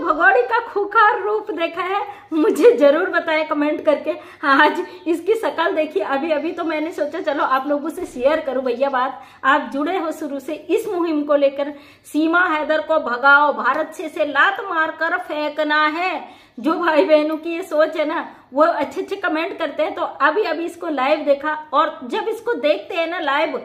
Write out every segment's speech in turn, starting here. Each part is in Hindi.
भगोड़ी का खूंखार रूप देखा है? मुझे जरूर बताएं कमेंट करके। आज इसकी शक्ल देखी, अभी अभी तो मैंने सोचा चलो आप लोगों से शेयर करूं भैया बात। आप जुड़े हो शुरू से इस मुहिम को लेकर। सीमा हैदर को भगाओ, भारत से लात मारकर फेंकना है। जो भाई बहनों की ये सोच है ना, वो अच्छे अच्छे कमेंट करते हैं। तो अभी अभी इसको लाइव देखा, और जब इसको देखते हैं ना लाइव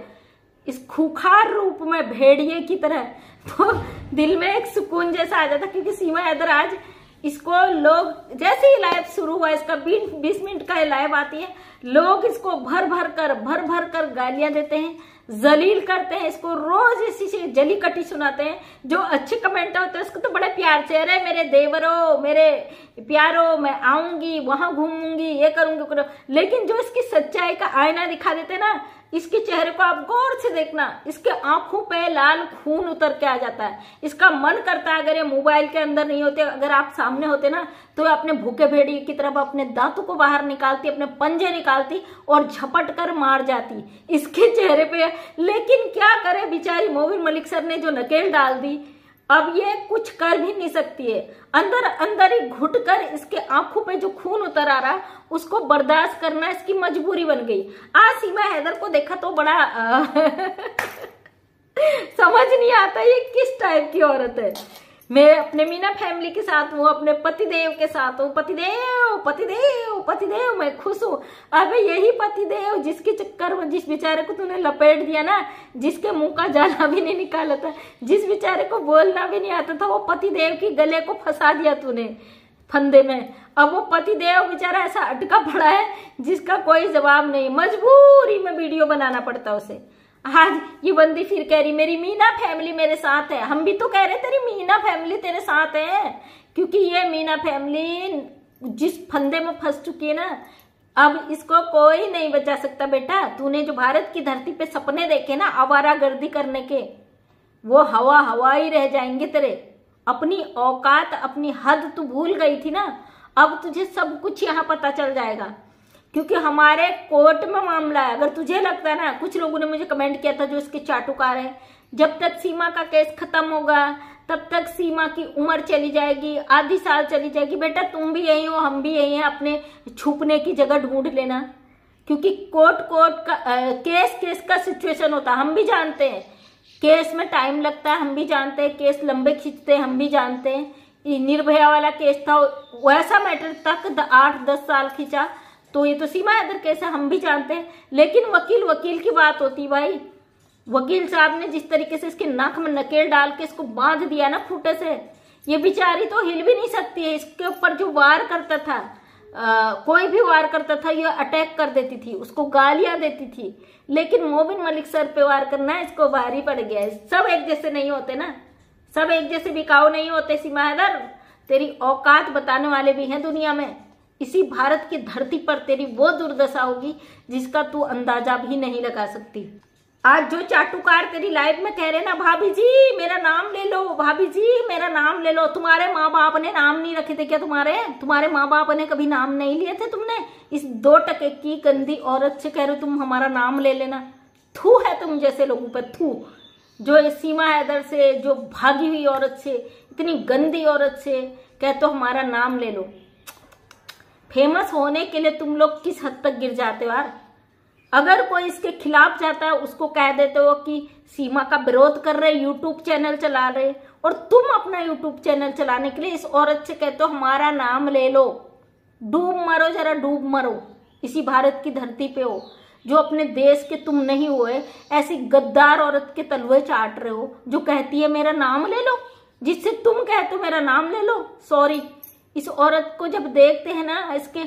इस खूंखार रूप में भेड़िए की तरह, तो दिल में एक सुकून जैसा आ जाता। क्योंकि सीमा हैदर आज इसको लोग, जैसे ही लाइव शुरू हुआ, इसका 20 मिनट का लाइव आती है, लोग इसको भर भर कर गालियां देते हैं, जलील करते हैं इसको, रोज इसी से जली कटी सुनाते हैं। जो अच्छे कमेंट होते हैं उसको तो बड़े प्यार से, अरे मेरे देवरो, मेरे प्यारो, मैं आऊंगी, वहां घूमूंगी, ये करूंगी। लेकिन जो इसकी सच्चाई का आईना दिखा देते ना, इसके चेहरे को आप गौर से देखना, इसके आंखों पे लाल खून उतर के आ जाता है। इसका मन करता है अगर ये मोबाइल के अंदर नहीं होते, अगर आप सामने होते ना, तो अपने भूखे भेड़िए की तरफ अपने दांतों को बाहर निकालती, अपने पंजे निकालती और झपट कर मार जाती इसके चेहरे पे। लेकिन क्या करे बेचारी मोबिन मलिक सर ने जो नकेल डाल दी, अब ये कुछ कर भी नहीं सकती है। अंदर अंदर ही घुट कर इसके आंखों पे जो खून उतर आ रहा, उसको बर्दाश्त करना इसकी मजबूरी बन गई। आज सीमा हैदर को देखा तो बड़ा समझ नहीं आता ये किस टाइप की औरत है। मैं अपने मीना फैमिली के साथ हूँ, अपने पतिदेव के साथ हूँ। पतिदेव पतिदेव पतिदेव, मैं खुश हूँ। अबे यही पतिदेव जिसके चक्कर में जिस बेचारे को तूने लपेट दिया ना, जिसके मुंह का जाला भी नहीं निकाला था, जिस बेचारे को बोलना भी नहीं आता था, वो पतिदेव की गले को फंसा दिया तूने फंदे में। अब वो पतिदेव बेचारा ऐसा अटका पड़ा है जिसका कोई जवाब नहीं, मजबूरी में वीडियो बनाना पड़ता उसे। आज ये बंदी फिर कह रही मेरी मीना फैमिली मेरे साथ है। हम भी तो कह रहे तेरी मीना फैमिली तेरे साथ है, क्योंकि ये मीना फैमिली जिस फंदे में फंस चुकी है ना, अब इसको कोई नहीं बचा सकता। बेटा तूने जो भारत की धरती पे सपने देखे ना आवारागर्दी करने के, वो हवा ही रह जाएंगे तेरे। अपनी औकात, अपनी हद तू भूल गई थी ना, अब तुझे सब कुछ यहाँ पता चल जाएगा। क्योंकि हमारे कोर्ट में मामला है। अगर तुझे लगता है ना, कुछ लोगों ने मुझे कमेंट किया था जो इसके चाटुकार हैं, जब तक सीमा का केस खत्म होगा तब तक सीमा की उम्र चली जाएगी, आधी साल चली जाएगी। बेटा तुम भी यही हो, हम भी यही हैं, अपने छुपने की जगह ढूंढ लेना। क्योंकि कोर्ट का केस का सिचुएशन होता है, हम भी जानते हैं। केस में टाइम लगता है, हम भी जानते हैं। केस लंबे खींचते हैं, हम भी जानते हैं। निर्भया वाला केस था, वैसा मैटर तक 8-10 साल खींचा। तो ये तो सीमा हैदर केस है, हम भी जानते हैं। लेकिन वकील की बात होती भाई। वकील साहब ने जिस तरीके से इसके नाक में नकेल डाल के इसको बांध दिया ना खूंटे से, ये बेचारी तो हिल भी नहीं सकती है। इसके ऊपर जो वार करता था, कोई भी वार करता था, ये अटैक कर देती थी, उसको गालियां देती थी। लेकिन मोबिन मलिक सर पे वार करना इसको भारी पड़ गया है। सब एक जैसे नहीं होते ना, सब एक जैसे बिकाऊ नहीं होते। सीमा हैदर तेरी औकात बताने वाले भी हैं दुनिया में। इसी भारत की धरती पर तेरी वो दुर्दशा होगी जिसका तू अंदाजा भी नहीं लगा सकती। आज जो चाटुकार तेरी लाइफ में कह रहे ना, भाभी जी मेरा नाम ले लो, भाभी जी मेरा नाम ले लो। तुम्हारे माँ बाप ने नाम नहीं रखे थे क्या? तुम्हारे माँ बाप ने कभी नाम नहीं लिए थे? तुमने इस 2 टके की गंदी औरत से कह रहे हो तुम हमारा नाम ले लेना? थू है तुम जैसे लोगों पर, थू। जो सीमा हैदर से, जो भागी हुई औरत से, इतनी गंदी औरत से कहते हो हमारा नाम ले लो। फेमस होने के लिए तुम लोग किस हद तक गिर जाते हो यार। अगर कोई इसके खिलाफ जाता है उसको कह देते हो कि सीमा का विरोध कर रहे, यूट्यूब चैनल चला रहे, और तुम अपना यूट्यूब चैनल चलाने के लिए इस औरत से कहते हो हमारा नाम ले लो। डूब मरो, जरा डूब मरो। इसी भारत की धरती पे हो, जो अपने देश के तुम नहीं हुए, ऐसी गद्दार औरत के तलवे चाट रहे हो जो कहती है मेरा नाम ले लो, जिससे तुम कहते हो मेरा नाम ले लो। सॉरी, इस औरत को जब देखते हैं ना, इसके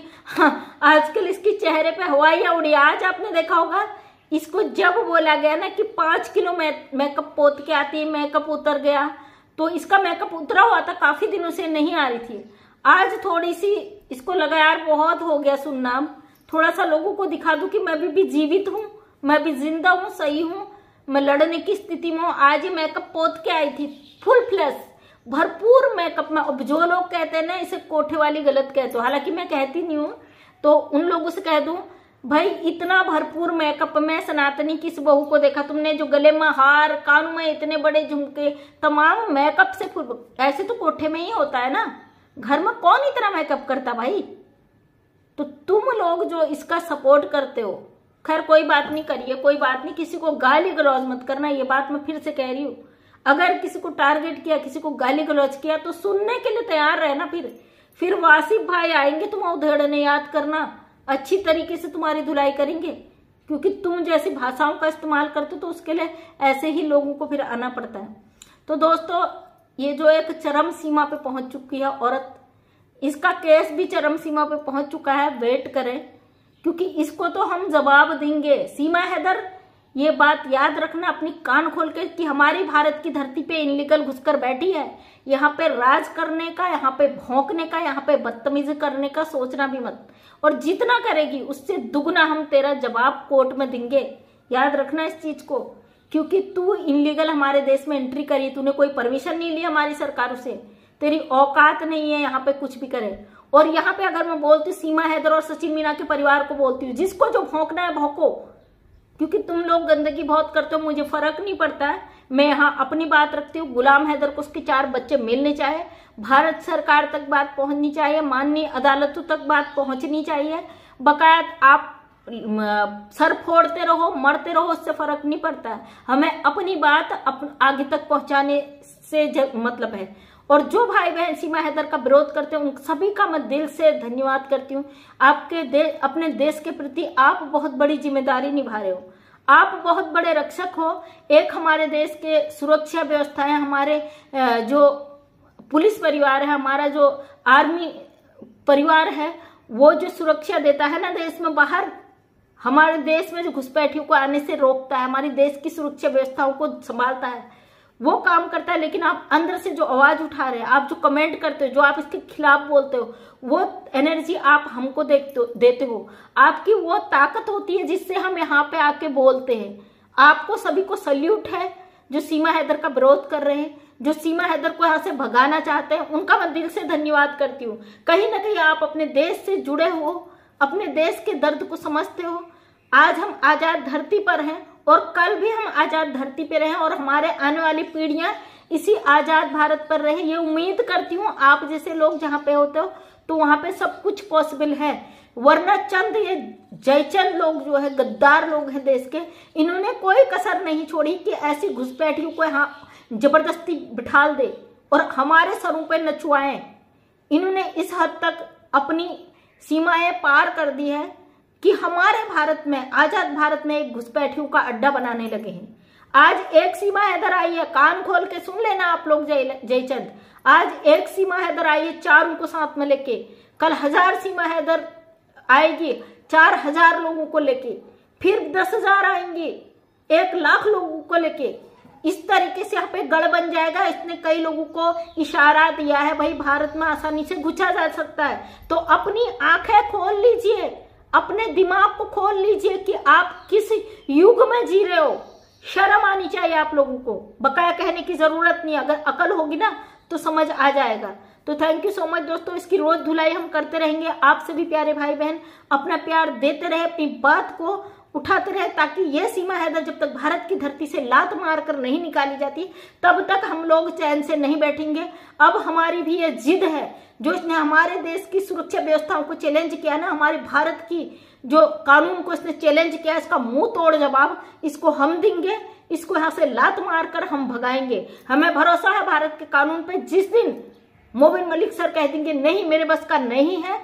आजकल इसके चेहरे पे हवाइयां उड़ी। आज आपने देखा होगा इसको जब बोला गया ना कि 5 किलो मेकअप पोत के आती है, मेकअप उतर गया, तो इसका मेकअप उतरा हुआ था, काफी दिनों से नहीं आ रही थी। आज थोड़ी सी इसको लगा यार बहुत हो गया सुन्नाम, थोड़ा सा लोगों को दिखा दूं कि मैं भी जीवित हूँ, मैं भी जिंदा हूँ, सही हूँ, मैं लड़ने की स्थिति में हूँ। आज ये मेकअप पोत के आई थी, फुल फ्लैश, भरपूर मेकअप में। अब जो लोग कहते हैं ना इसे कोठे वाली गलत कहते हो, हालांकि मैं कहती नहीं हूँ, तो उन लोगों से कह दूं भाई इतना भरपूर मेकअप में सनातनी किस बहू को देखा तुमने, जो गले में हार, कानों में इतने बड़े झुमके, तमाम मेकअप से ऐसे तो कोठे में ही होता है ना, घर में कौन इतना मेकअप करता भाई। तो तुम लोग जो इसका सपोर्ट करते हो, खैर कोई बात नहीं, करिए, कोई बात नहीं, किसी को गाली गलौज मत करना, ये बात मैं फिर से कह रही हूँ। अगर किसी को टारगेट किया, किसी को गाली गलौज किया तो सुनने के लिए तैयार रहना। फिर वासिफ भाई आएंगे तुम उधेड़ने, याद करना, अच्छी तरीके से तुम्हारी धुलाई करेंगे, क्योंकि तुम जैसी भाषाओं का इस्तेमाल करते हो तो उसके लिए ऐसे ही लोगों को फिर आना पड़ता है। तो दोस्तों, ये जो एक चरम सीमा पे पहुंच चुकी है औरत, इसका केस भी चरम सीमा पे पहुंच चुका है। वेट करें, क्योंकि इसको तो हम जवाब देंगे। सीमा हैदर, ये बात याद रखना अपनी कान खोल के कि हमारी भारत की धरती पे इनलीगल घुसकर बैठी है, यहाँ पे राज करने का, यहाँ पे भौंकने का, यहाँ पे बदतमीजी करने का सोचना भी मत। और जितना करेगी उससे दुगना हम तेरा जवाब कोर्ट में देंगे, याद रखना इस चीज को। क्योंकि तू इनलीगल हमारे देश में एंट्री करी, तूने कोई परमिशन नहीं ली हमारी सरकारों से, तेरी औकात नहीं है यहाँ पे कुछ भी करे। और यहाँ पे अगर मैं बोलती सीमा हैदर और सचिन मीना के परिवार को बोलती हूँ, जिसको जो भौंकना है भौंको, क्योंकि तुम लोग गंदगी बहुत करते हो, मुझे फर्क नहीं पड़ता है। मैं यहाँ अपनी बात रखती हूँ। गुलाम हैदर को उसके 4 बच्चे मिलने चाहिए, भारत सरकार तक बात पहुंचनी चाहिए, माननीय अदालतों तक बात पहुंचनी चाहिए। बकायद आप सर फोड़ते रहो, मरते रहो, उससे फर्क नहीं पड़ता है। हमें अपनी बात आगे तक पहुंचाने से मतलब है। और जो भाई बहन सीमा हैदर का विरोध करते हैं, उन सभी का मैं दिल से धन्यवाद करती हूँ। अपने देश के प्रति आप बहुत बड़ी जिम्मेदारी निभा रहे हो, आप बहुत बड़े रक्षक हो। एक हमारे देश के सुरक्षा व्यवस्था है, हमारे जो पुलिस परिवार है, हमारा जो आर्मी परिवार है, वो जो सुरक्षा देता है ना देश में, बाहर हमारे देश में जो घुसपैठियों को आने से रोकता है, हमारी देश की सुरक्षा व्यवस्थाओं को संभालता है, वो काम करता है। लेकिन आप अंदर से जो आवाज उठा रहे हैं, आप जो कमेंट करते हो, जो आप इसके खिलाफ बोलते हो, वो एनर्जी आप हमको देते हो। आपकी वो ताकत होती है जिससे हम यहाँ पे आके बोलते हैं। आपको सभी को सल्यूट है जो सीमा हैदर का विरोध कर रहे हैं, जो सीमा हैदर को यहाँ से भगाना चाहते हैं, उनका मैं दिल से धन्यवाद करती हूँ। कहीं ना कहीं आप अपने देश से जुड़े हो, अपने देश के दर्द को समझते हो। आज हम आजाद धरती पर हैं और कल भी हम आजाद धरती पे रहें और हमारे आने वाली पीढ़ियां इसी आजाद भारत पर रहे, ये उम्मीद करती हूँ। आप जैसे लोग जहाँ पे होते हो तो वहां पे सब कुछ पॉसिबल है, वरना चंद ये जयचंद लोग जो है, गद्दार लोग हैं देश के, इन्होंने कोई कसर नहीं छोड़ी कि ऐसी घुसपैठियों को यहाँ जबरदस्ती बिठाल दे और हमारे सरों पे नचवाएं। इन्होंने इस हद तक अपनी सीमाएं पार कर दी है कि हमारे भारत में, आजाद भारत में, एक घुसपैठियों का अड्डा बनाने लगे हैं। आज एक सीमा हैदर आई है, कान खोल के सुन लेना आप लोग जयचंद, आज एक सीमा हैदर आई है 4 को साथ में लेके, कल 1000 सीमा हैदर आएगी 4000 लोगों को लेके, फिर 10,000 आएंगी 1,00,000 लोगों को लेके। इस तरीके से यहाँ पे गढ़ बन जाएगा। इसने कई लोगों को इशारा दिया है, भाई भारत में आसानी से घुसा जा सकता है। तो अपनी आंखें खोल लीजिए, अपने दिमाग को खोल लीजिए कि आप किस युग में जी रहे हो। शर्म आनी चाहिए आप लोगों को, बकाया कहने की जरूरत नहीं। अगर अकल होगी ना तो समझ आ जाएगा। तो थैंक यू सो मच दोस्तों, इसकी रोज धुलाई हम करते रहेंगे। आप सभी प्यारे भाई बहन अपना प्यार देते रहे, अपनी बात को उठाते रहे, ताकि ये सीमा हैदर जब तक भारत की धरती से लात मारकर नहीं निकाली जाती तब तक हम लोग चैन से नहीं बैठेंगे। अब हमारी भी ये जिद है, जो इसने हमारे देश की सुरक्षा व्यवस्थाओं को चैलेंज किया ना, हमारे भारत की जो कानून को इसने चैलेंज किया, इसका मुंह तोड़ जवाब इसको हम देंगे। इसको यहाँ से लात मारकर हम भगाएंगे। हमें भरोसा है भारत के कानून पे। जिस दिन मोबिन मलिक सर कह देंगे नहीं मेरे बस का नहीं है,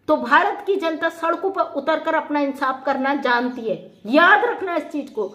तो भारत की जनता सड़कों पर उतरकर अपना इंसाफ करना जानती है। याद रखना इस चीज को।